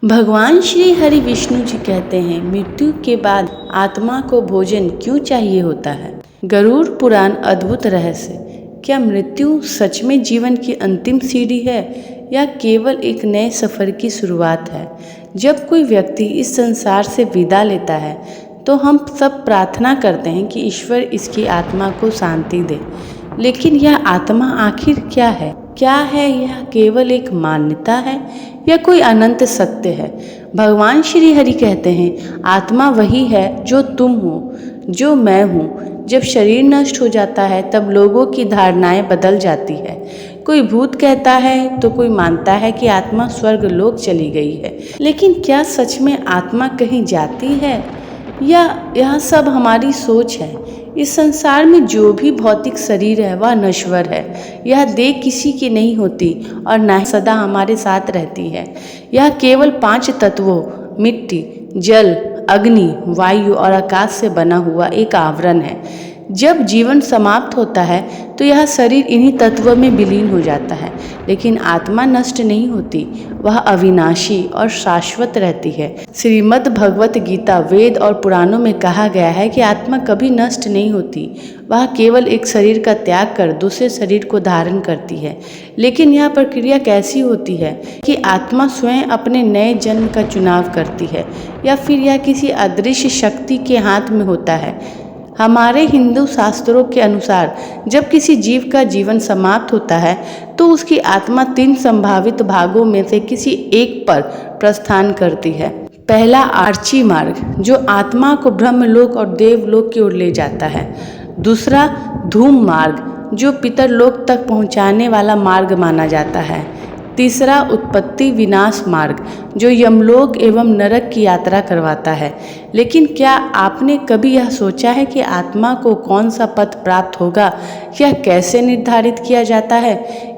भगवान श्री हरि विष्णु जी कहते हैं, मृत्यु के बाद आत्मा को भोजन क्यों चाहिए होता है। गरुड़ पुराण अद्भुत रहस्य। क्या मृत्यु सच में जीवन की अंतिम सीढ़ी है या केवल एक नए सफर की शुरुआत है। जब कोई व्यक्ति इस संसार से विदा लेता है तो हम सब प्रार्थना करते हैं कि ईश्वर इसकी आत्मा को शांति दे। लेकिन यह आत्मा आखिर क्या है? क्या है यह केवल एक मान्यता है या कोई अनंत सत्य है? भगवान श्री हरि कहते हैं, आत्मा वही है जो तुम हो, जो मैं हूँ। जब शरीर नष्ट हो जाता है तब लोगों की धारणाएं बदल जाती है। कोई भूत कहता है तो कोई मानता है कि आत्मा स्वर्ग लोक चली गई है। लेकिन क्या सच में आत्मा कहीं जाती है या यह सब हमारी सोच है? इस संसार में जो भी भौतिक शरीर है वह नश्वर है। यह देह किसी की नहीं होती और न सदा हमारे साथ रहती है। यह केवल 5 तत्वों मिट्टी, जल, अग्नि, वायु और आकाश से बना हुआ एक आवरण है। जब जीवन समाप्त होता है तो यह शरीर इन्हीं तत्वों में विलीन हो जाता है। लेकिन आत्मा नष्ट नहीं होती, वह अविनाशी और शाश्वत रहती है। श्रीमद् भगवत गीता, वेद और पुराणों में कहा गया है कि आत्मा कभी नष्ट नहीं होती। वह केवल एक शरीर का त्याग कर दूसरे शरीर को धारण करती है। लेकिन यह प्रक्रिया कैसी होती है कि आत्मा स्वयं अपने नए जन्म का चुनाव करती है या फिर यह किसी अदृश्य शक्ति के हाथ में होता है? हमारे हिंदू शास्त्रों के अनुसार जब किसी जीव का जीवन समाप्त होता है तो उसकी आत्मा 3 संभावित भागों में से किसी एक पर प्रस्थान करती है। पहला आर्ची मार्ग, जो आत्मा को ब्रह्मलोक और देवलोक की ओर ले जाता है। दूसरा धूम मार्ग, जो पितरलोक तक पहुंचाने वाला मार्ग माना जाता है। तीसरा उत्पत्ति विनाश मार्ग, जो यमलोक एवं नरक की यात्रा करवाता है। लेकिन क्या आपने कभी यह सोचा है कि आत्मा को कौन सा पथ प्राप्त होगा? यह कैसे निर्धारित किया जाता है?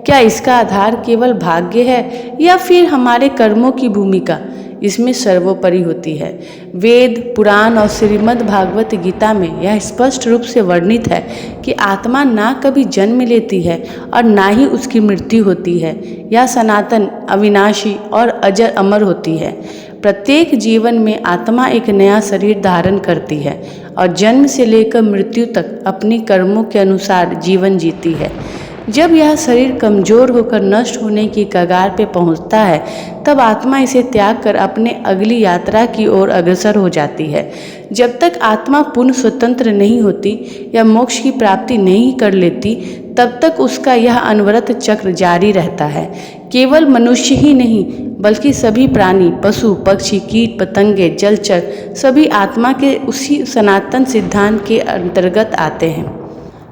क्या इसका आधार केवल भाग्य है या फिर हमारे कर्मों की भूमिका इसमें सर्वोपरि होती है? वेद, पुराण और श्रीमद् भागवत गीता में यह स्पष्ट रूप से वर्णित है कि आत्मा ना कभी जन्म लेती है और ना ही उसकी मृत्यु होती है। यह सनातन, अविनाशी और अजर अमर होती है। प्रत्येक जीवन में आत्मा एक नया शरीर धारण करती है और जन्म से लेकर मृत्यु तक अपने कर्मों के अनुसार जीवन जीती है। जब यह शरीर कमजोर होकर नष्ट होने की कगार पर पहुंचता है तब आत्मा इसे त्याग कर अपने अगली यात्रा की ओर अग्रसर हो जाती है। जब तक आत्मा पूर्ण स्वतंत्र नहीं होती या मोक्ष की प्राप्ति नहीं कर लेती तब तक उसका यह अनवरत चक्र जारी रहता है। केवल मनुष्य ही नहीं बल्कि सभी प्राणी, पशु, पक्षी, कीट, पतंगे, जलचर सभी आत्मा के उसी सनातन सिद्धांत के अंतर्गत आते हैं।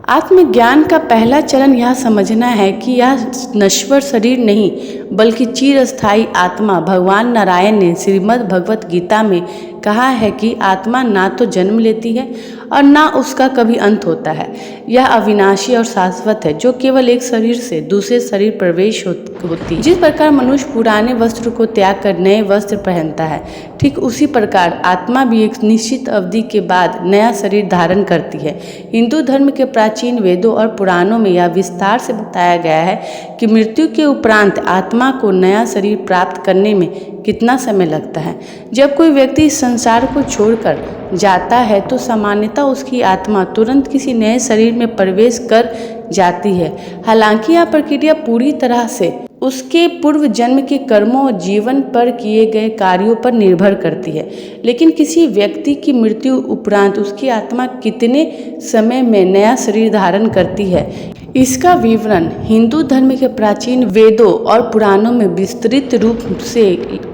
आत्मज्ञान का पहला चरण यह समझना है कि यह नश्वर शरीर नहीं बल्कि चिरस्थायी आत्मा। भगवान नारायण ने श्रीमद् भगवत गीता में कहा है कि आत्मा ना तो जन्म लेती है और ना उसका कभी अंत होता है। यह अविनाशी और शाश्वत है, जो केवल एक शरीर से दूसरे शरीर प्रवेश होती है। जिस प्रकार मनुष्य पुराने वस्त्र को त्याग कर नए वस्त्र पहनता है, ठीक उसी प्रकार आत्मा भी एक निश्चित अवधि के बाद नया शरीर धारण करती है। हिंदू धर्म के प्राचीन वेदों और पुराणों में यह विस्तार से बताया गया है कि मृत्यु के उपरांत आत्मा को नया शरीर प्राप्त करने में कितना समय लगता है। जब कोई व्यक्ति इस संसार को छोड़कर जाता है तो सामान्यतः उसकी आत्मा तुरंत किसी नए शरीर में प्रवेश कर जाती है। हालांकि यह प्रक्रिया पूरी तरह से उसके पूर्व जन्म के कर्मों और जीवन पर किए गए कार्यों पर निर्भर करती है। लेकिन किसी व्यक्ति की मृत्यु उपरांत उसकी आत्मा कितने समय में नया शरीर धारण करती है, इसका विवरण हिंदू धर्म के प्राचीन वेदों और पुराणों में विस्तृत रूप से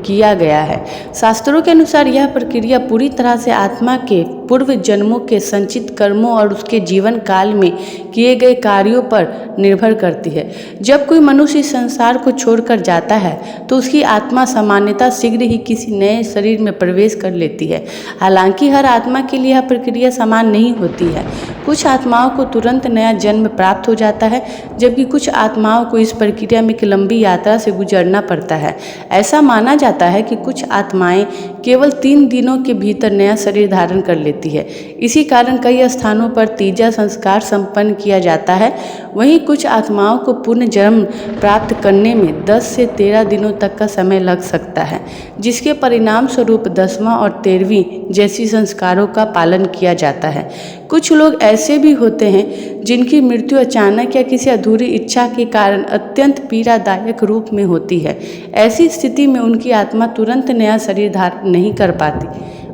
किया गया है। शास्त्रों के अनुसार यह प्रक्रिया पूरी तरह से आत्मा के पूर्व जन्मों के संचित कर्मों और उसके जीवन काल में किए गए कार्यों पर निर्भर करती है। जब कोई मनुष्य इस संसार को छोड़कर जाता है तो उसकी आत्मा सामान्यतः शीघ्र ही किसी नए शरीर में प्रवेश कर लेती है। हालांकि हर आत्मा के लिए यह प्रक्रिया समान नहीं होती है। कुछ आत्माओं को तुरंत नया जन्म प्राप्त हो जाता है, जबकि कुछ आत्माओं को इस प्रक्रिया में एक लंबी यात्रा से गुजरना पड़ता है। ऐसा माना जाता है कि कुछ आत्माएं केवल 3 दिनों के भीतर नया शरीर धारण कर लेती लेती है। इसी कारण कई स्थानों पर तीजा संस्कार संपन्न किया जाता है। वहीं कुछ आत्माओं को पुनर्जन्म प्राप्त करने में 10 से 13 दिनों तक का समय लग सकता है, जिसके परिणाम स्वरूप 10वां और 13वीं जैसी संस्कारों का पालन किया जाता है। कुछ लोग ऐसे भी होते हैं जिनकी मृत्यु अचानक या किसी अधूरी इच्छा के कारण अत्यंत पीड़ादायक रूप में होती है। ऐसी स्थिति में उनकी आत्मा तुरंत नया शरीर धारण नहीं कर पाती,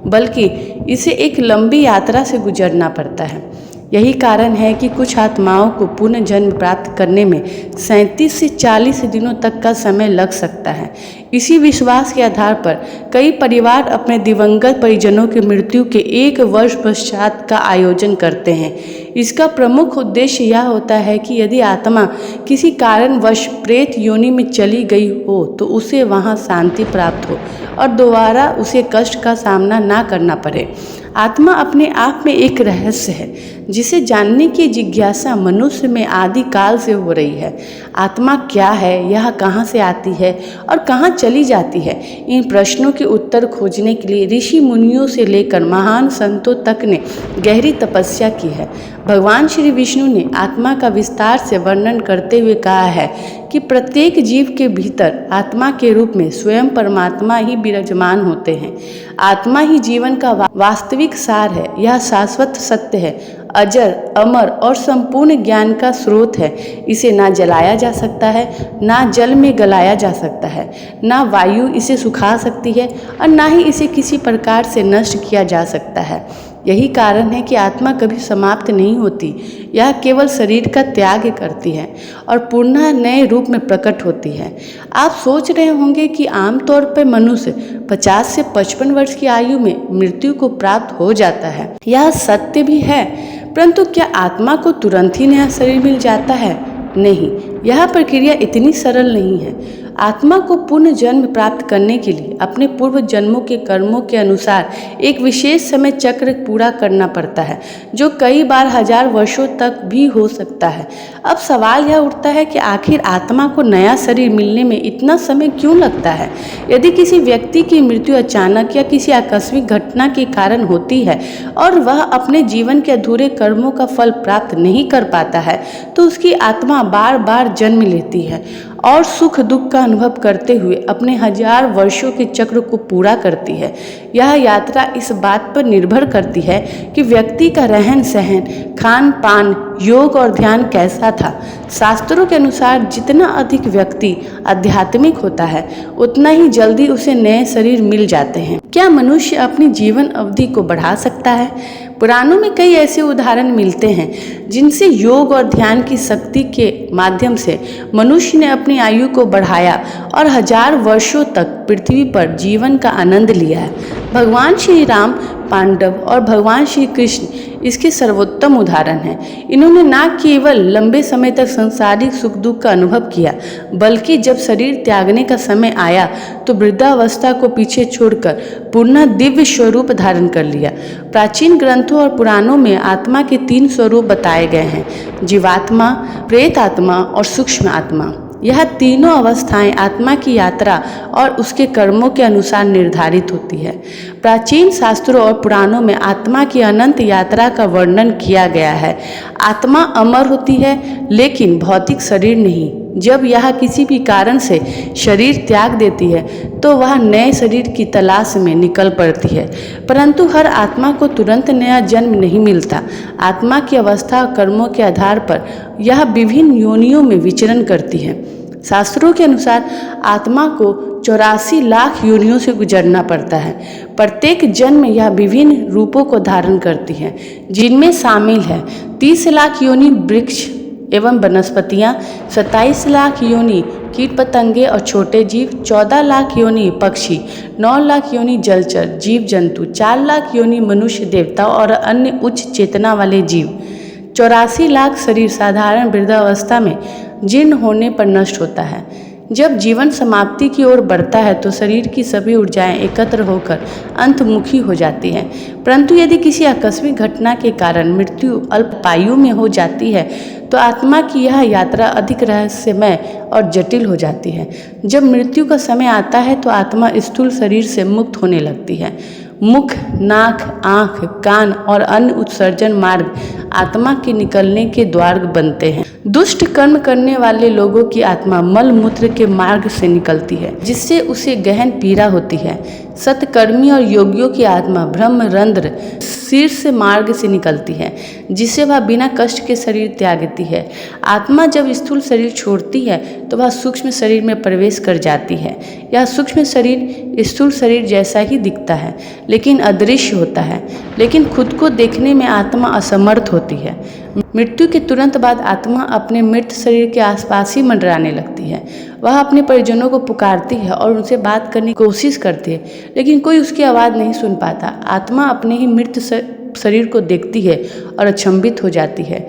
बल्कि इसे एक लंबी यात्रा से गुजरना पड़ता है। यही कारण है कि कुछ आत्माओं को पुनर्जन्म प्राप्त करने में 37 से 40 दिनों तक का समय लग सकता है। इसी विश्वास के आधार पर कई परिवार अपने दिवंगत परिजनों की मृत्यु के 1 वर्ष पश्चात का आयोजन करते हैं। इसका प्रमुख उद्देश्य यह होता है कि यदि आत्मा किसी कारणवश प्रेत योनि में चली गई हो तो उसे वहां शांति प्राप्त हो और दोबारा उसे कष्ट का सामना ना करना पड़े। आत्मा अपने आप में एक रहस्य है जिसे जानने की जिज्ञासा मनुष्य में आदि काल से हो रही है। आत्मा क्या है, यह कहाँ से आती है और कहाँ चली जाती है? इन प्रश्नों के उत्तर खोजने के लिए ऋषि मुनियों से लेकर महान संतों तक ने गहरी तपस्या की है। भगवान श्री विष्णु ने आत्मा का विस्तार से वर्णन करते हुए कहा है कि प्रत्येक जीव के भीतर आत्मा के रूप में स्वयं परमात्मा ही विराजमान होते हैं। आत्मा ही जीवन का वास्तविक सार है। यह शाश्वत सत्य है, अजर, अमर और संपूर्ण ज्ञान का स्रोत है। इसे ना जलाया जा सकता है, ना जल में गलाया जा सकता है, ना वायु इसे सुखा सकती है और ना ही इसे किसी प्रकार से नष्ट किया जा सकता है। यही कारण है कि आत्मा कभी समाप्त नहीं होती। यह केवल शरीर का त्याग करती है और पुनः नए रूप में प्रकट होती है। आप सोच रहे होंगे कि आमतौर पर मनुष्य 50 से 55 वर्ष की आयु में मृत्यु को प्राप्त हो जाता है। यह सत्य भी है, परंतु क्या आत्मा को तुरंत ही नया शरीर मिल जाता है? नहीं, यह प्रक्रिया इतनी सरल नहीं है। आत्मा को पुनः जन्म प्राप्त करने के लिए अपने पूर्व जन्मों के कर्मों के अनुसार एक विशेष समय चक्र पूरा करना पड़ता है, जो कई बार 1000 वर्षों तक भी हो सकता है। अब सवाल यह उठता है कि आखिर आत्मा को नया शरीर मिलने में इतना समय क्यों लगता है? यदि किसी व्यक्ति की मृत्यु अचानक या किसी आकस्मिक घटना के कारण होती है और वह अपने जीवन के अधूरे कर्मों का फल प्राप्त नहीं कर पाता है, तो उसकी आत्मा बार बार जन्म लेती है और सुख दुख का अनुभव करते हुए अपने 1000 वर्षों के चक्र को पूरा करती है। यह यात्रा इस बात पर निर्भर करती है कि व्यक्ति का रहन सहन, खान पान, योग और ध्यान कैसा था। शास्त्रों के अनुसार जितना अधिक व्यक्ति आध्यात्मिक होता है, उतना ही जल्दी उसे नए शरीर मिल जाते हैं। क्या मनुष्य अपनी जीवन अवधि को बढ़ा सकता है? पुराणों में कई ऐसे उदाहरण मिलते हैं जिनसे योग और ध्यान की शक्ति के माध्यम से मनुष्य ने अपनी आयु को बढ़ाया और 1000 वर्षों तक पृथ्वी पर जीवन का आनंद लिया है। भगवान श्री राम, पांडव और भगवान श्री कृष्ण इसके सर्वोत्तम उदाहरण हैं। इन्होंने न केवल लंबे समय तक सांसारिक सुख दुख का अनुभव किया, बल्कि जब शरीर त्यागने का समय आया तो वृद्धावस्था को पीछे छोड़कर पुनः दिव्य स्वरूप धारण कर लिया। प्राचीन ग्रंथों और पुराणों में आत्मा के 3 स्वरूप बताए गए हैं: जीवात्मा, प्रेत आत्मा और सूक्ष्म आत्मा। यह तीनों अवस्थाएं आत्मा की यात्रा और उसके कर्मों के अनुसार निर्धारित होती है। प्राचीन शास्त्रों और पुराणों में आत्मा की अनंत यात्रा का वर्णन किया गया है। आत्मा अमर होती है, लेकिन भौतिक शरीर नहीं। जब यह किसी भी कारण से शरीर त्याग देती है तो वह नए शरीर की तलाश में निकल पड़ती है, परंतु हर आत्मा को तुरंत नया जन्म नहीं मिलता। आत्मा की अवस्था और कर्मों के आधार पर यह विभिन्न योनियों में विचरण करती है। शास्त्रों के अनुसार आत्मा को 84 लाख योनियों से गुजरना पड़ता है। प्रत्येक जन्म यह विभिन्न रूपों को धारण करती है, जिनमें शामिल है 30 लाख योनि वृक्ष एवं वनस्पतियाँ, 27 लाख योनि कीट पतंगे और छोटे जीव, 14 लाख योनि पक्षी, 9 लाख योनि जलचर जीव जंतु, 4 लाख योनि मनुष्य, देवता और अन्य उच्च चेतना वाले जीव। 84 लाख शरीर साधारण वृद्धावस्था में जीर्ण होने पर नष्ट होता है। जब जीवन समाप्ति की ओर बढ़ता है तो शरीर की सभी ऊर्जाएं एकत्र होकर अंतमुखी हो जाती हैं, परंतु यदि किसी आकस्मिक घटना के कारण मृत्यु अल्पायु में हो जाती है तो आत्मा की यह यात्रा अधिक रहस्यमय और जटिल हो जाती है। जब मृत्यु का समय आता है तो आत्मा स्थूल शरीर से मुक्त होने लगती है। मुख, नाक, आँख, कान और अन्य उत्सर्जन मार्ग आत्मा के निकलने के द्वार बनते हैं। दुष्ट कर्म करने वाले लोगों की आत्मा मल मूत्र के मार्ग से निकलती है, जिससे उसे गहन पीड़ा होती है। सत्कर्मी और योगियों की आत्मा ब्रह्म रंध्र शीर्ष मार्ग से निकलती है, जिससे वह बिना कष्ट के शरीर त्यागती है। आत्मा जब स्थूल शरीर छोड़ती है तो वह सूक्ष्म शरीर में प्रवेश कर जाती है। यह सूक्ष्म शरीर स्थूल शरीर जैसा ही दिखता है, लेकिन अदृश्य होता है। लेकिन खुद को देखने में आत्मा असमर्थ होती है। मृत्यु के तुरंत बाद आत्मा अपने मृत शरीर के आसपास ही मंडराने लगती है। वह अपने परिजनों को पुकारती है और उनसे बात करने की कोशिश करती है, लेकिन कोई उसकी आवाज़ नहीं सुन पाता। आत्मा अपने ही मृत शरीर को देखती है और अचंभित हो जाती है।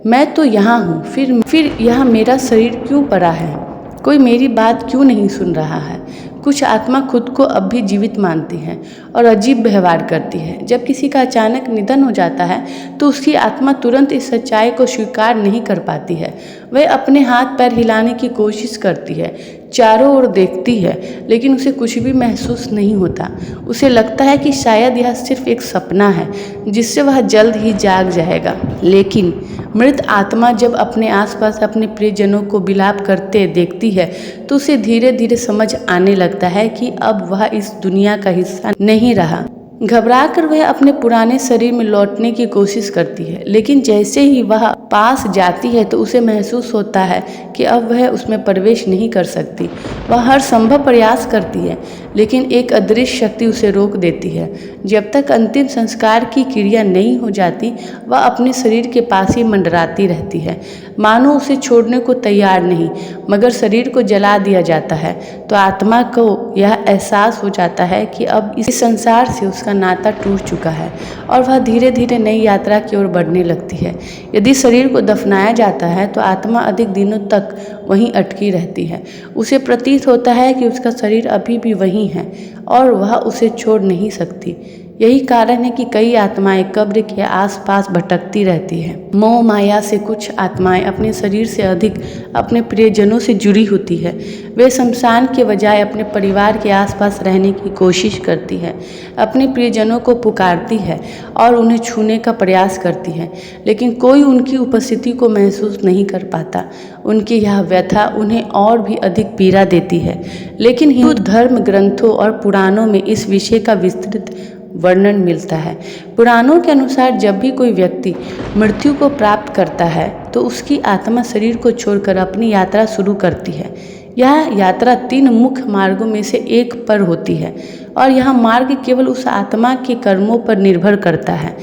मैं तो यहाँ हूँ, फिर यह मेरा शरीर क्यों पड़ा है? कोई मेरी बात क्यों नहीं सुन रहा है? कुछ आत्मा खुद को अब भी जीवित मानती है और अजीब व्यवहार करती है। जब किसी का अचानक निधन हो जाता है तो उसकी आत्मा तुरंत इस सच्चाई को स्वीकार नहीं कर पाती है। वह अपने हाथ पैर हिलाने की कोशिश करती है, चारों ओर देखती है, लेकिन उसे कुछ भी महसूस नहीं होता। उसे लगता है कि शायद यह सिर्फ एक सपना है जिससे वह जल्द ही जाग जाएगा। लेकिन मृत आत्मा जब अपने आसपास अपने प्रियजनों को विलाप करते देखती है तो उसे धीरे धीरे समझ आने लगता है कि अब वह इस दुनिया का हिस्सा नहीं रहा। घबराकर वह अपने पुराने शरीर में लौटने की कोशिश करती है, लेकिन जैसे ही वह पास जाती है तो उसे महसूस होता है कि अब वह उसमें प्रवेश नहीं कर सकती। वह हर संभव प्रयास करती है, लेकिन एक अदृश्य शक्ति उसे रोक देती है। जब तक अंतिम संस्कार की क्रिया नहीं हो जाती, वह अपने शरीर के पास ही मंडराती रहती है, मानो उसे छोड़ने को तैयार नहीं। मगर शरीर को जला दिया जाता है तो आत्मा को यह एहसास हो जाता है कि अब इस संसार से उसका नाता टूट चुका है और वह धीरे धीरे नई यात्रा की ओर बढ़ने लगती है। यदि शरीर को दफनाया जाता है तो आत्मा अधिक दिनों तक वहीं अटकी रहती है। उसे प्रतीत होता है कि उसका शरीर अभी भी वहीं है और वह उसे छोड़ नहीं सकती। यही कारण है कि कई आत्माएं कब्र के आसपास भटकती रहती हैं। मोह माया से कुछ आत्माएं अपने शरीर से अधिक अपने प्रियजनों से जुड़ी होती है। वे शमशान के बजाय अपने परिवार के आसपास रहने की कोशिश करती है, अपने प्रियजनों को पुकारती है और उन्हें छूने का प्रयास करती है, लेकिन कोई उनकी उपस्थिति को महसूस नहीं कर पाता। उनकी यह व्यथा उन्हें और भी अधिक पीड़ा देती है। लेकिन हिंदू धर्म ग्रंथों और पुराणों में इस विषय का विस्तृत वर्णन मिलता है। पुराणों के अनुसार जब भी कोई व्यक्ति मृत्यु को प्राप्त करता है तो उसकी आत्मा शरीर को छोड़कर अपनी यात्रा शुरू करती है। यह यात्रा 3 मुख्य मार्गों में से एक पर होती है और यह मार्ग केवल उस आत्मा के कर्मों पर निर्भर करता है।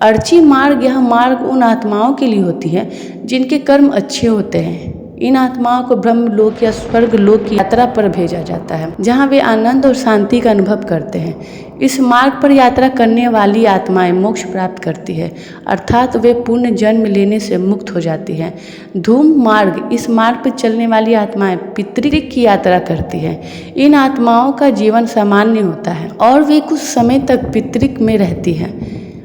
अर्ची मार्ग, यह मार्ग उन आत्माओं के लिए होती है जिनके कर्म अच्छे होते हैं। इन आत्माओं को ब्रह्म लोक या स्वर्ग लोक की यात्रा पर भेजा जाता है, जहां वे आनंद और शांति का अनुभव करते हैं। इस मार्ग पर यात्रा करने वाली आत्माएं मोक्ष प्राप्त करती है, अर्थात वे पुण्य जन्म लेने से मुक्त हो जाती हैं। धूम मार्ग, इस मार्ग पर चलने वाली आत्माएं पितृक की यात्रा करती हैं। इन आत्माओं का जीवन सामान्य होता है और वे कुछ समय तक पितृक में रहती हैं।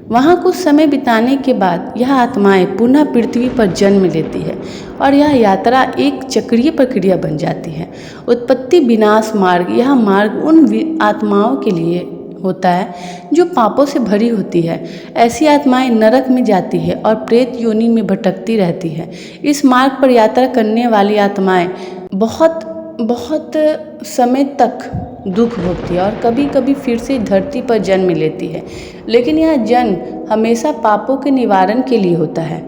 वहाँ कुछ समय बिताने के बाद यह आत्माएं पुनः पृथ्वी पर जन्म लेती है और यह यात्रा एक चक्रीय प्रक्रिया बन जाती है। उत्पत्ति विनाश मार्ग, यह मार्ग उन आत्माओं के लिए होता है जो पापों से भरी होती है। ऐसी आत्माएं नरक में जाती है और प्रेत योनि में भटकती रहती है। इस मार्ग पर यात्रा करने वाली आत्माएं बहुत समय तक दुख भोगती है और कभी कभी फिर से धरती पर जन्म लेती है, लेकिन यह जन्म हमेशा पापों के निवारण के लिए होता है।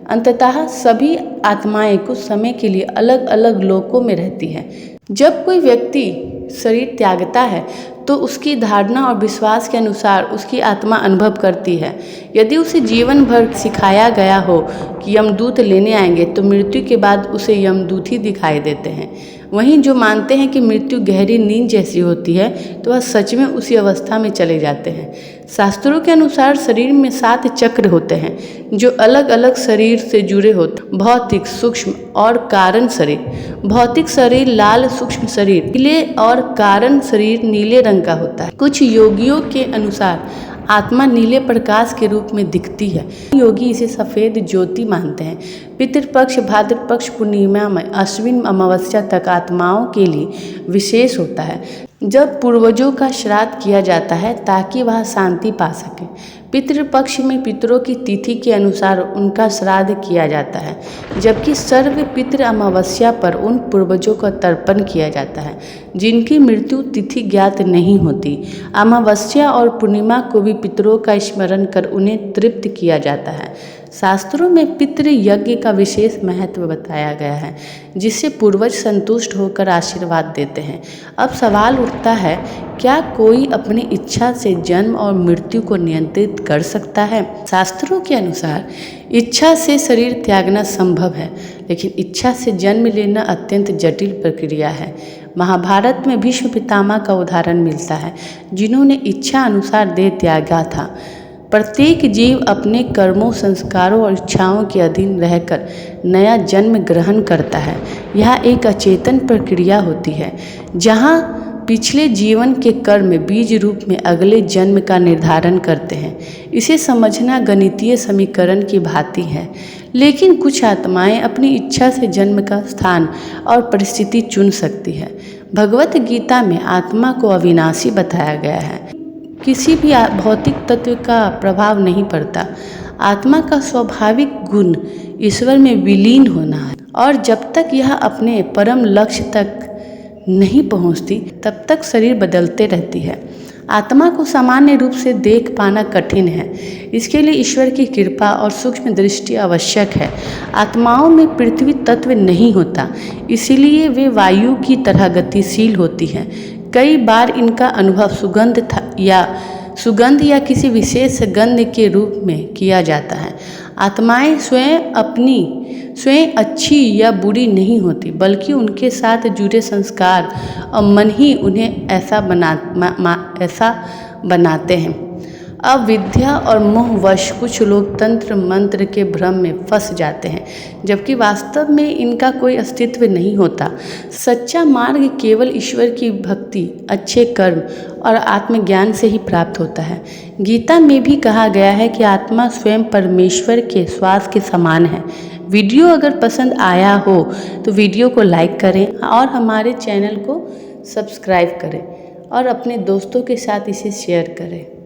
अंततः सभी आत्माएं कुछ समय के लिए अलग अलग लोकों में रहती हैं। जब कोई व्यक्ति शरीर त्यागता है तो उसकी धारणा और विश्वास के अनुसार उसकी आत्मा अनुभव करती है। यदि उसे जीवन भर सिखाया गया हो कि यमदूत लेने आएंगे तो मृत्यु के बाद उसे यमदूत ही दिखाई देते हैं। वहीं जो मानते हैं कि मृत्यु गहरी नींद जैसी होती है तो वह सच में उसी अवस्था में चले जाते हैं। शास्त्रों के अनुसार शरीर में 7 चक्र होते हैं जो अलग अलग शरीर से जुड़े होते हैं। भौतिक, सूक्ष्म और कारण शरीर। भौतिक शरीर लाल, सूक्ष्म शरीर पीले और कारण शरीर नीले रंग का होता है। कुछ योगियों के अनुसार आत्मा नीले प्रकाश के रूप में दिखती है। योगी इसे सफ़ेद ज्योति मानते हैं। पितृपक्ष, भाद्रपक्ष पूर्णिमा में अश्विन अमावस्या तक आत्माओं के लिए विशेष होता है। जब पूर्वजों का श्राद्ध किया जाता है ताकि वह शांति पा सके। पितृपक्ष में पितरों की तिथि के अनुसार उनका श्राद्ध किया जाता है, जबकि सर्व पितृ अमावस्या पर उन पूर्वजों का तर्पण किया जाता है जिनकी मृत्यु तिथि ज्ञात नहीं होती। अमावस्या और पूर्णिमा को भी पितरों का स्मरण कर उन्हें तृप्त किया जाता है। शास्त्रों में पितृ यज्ञ का विशेष महत्व बताया गया है, जिससे पूर्वज संतुष्ट होकर आशीर्वाद देते हैं। अब सवाल उठता है, क्या कोई अपनी इच्छा से जन्म और मृत्यु को नियंत्रित कर सकता है? शास्त्रों के अनुसार इच्छा से शरीर त्यागना संभव है, लेकिन इच्छा से जन्म लेना अत्यंत जटिल प्रक्रिया है। महाभारत में भीष्म पितामह का उदाहरण मिलता है, जिन्होंने इच्छा अनुसार देह त्यागा था। प्रत्येक जीव अपने कर्मों, संस्कारों और इच्छाओं के अधीन रहकर नया जन्म ग्रहण करता है। यह एक अचेतन प्रक्रिया होती है, जहाँ पिछले जीवन के कर्म बीज रूप में अगले जन्म का निर्धारण करते हैं। इसे समझना गणितीय समीकरण की भांति है, लेकिन कुछ आत्माएं अपनी इच्छा से जन्म का स्थान और परिस्थिति चुन सकती है। भगवत गीता में आत्मा को अविनाशी बताया गया है। किसी भी भौतिक तत्व का प्रभाव नहीं पड़ता। आत्मा का स्वाभाविक गुण ईश्वर में विलीन होना है, और जब तक यह अपने परम लक्ष्य तक नहीं पहुंचती, तब तक शरीर बदलते रहती है। आत्मा को सामान्य रूप से देख पाना कठिन है। इसके लिए ईश्वर की कृपा और सूक्ष्म दृष्टि आवश्यक है। आत्माओं में पृथ्वी तत्व नहीं होता, इसीलिए वे वायु की तरह गतिशील होती हैं। कई बार इनका अनुभव सुगंध या किसी विशेष गंध के रूप में किया जाता है। आत्माएं स्वयं अच्छी या बुरी नहीं होती, बल्कि उनके साथ जुड़े संस्कार और मन ही उन्हें ऐसा बनाते हैं। अविद्या और मोहवश कुछ लोग तंत्र मंत्र के भ्रम में फंस जाते हैं, जबकि वास्तव में इनका कोई अस्तित्व नहीं होता। सच्चा मार्ग केवल ईश्वर की भक्ति, अच्छे कर्म और आत्मज्ञान से ही प्राप्त होता है। गीता में भी कहा गया है कि आत्मा स्वयं परमेश्वर के श्वास के समान है। वीडियो अगर पसंद आया हो तो वीडियो को लाइक करें और हमारे चैनल को सब्सक्राइब करें और अपने दोस्तों के साथ इसे शेयर करें।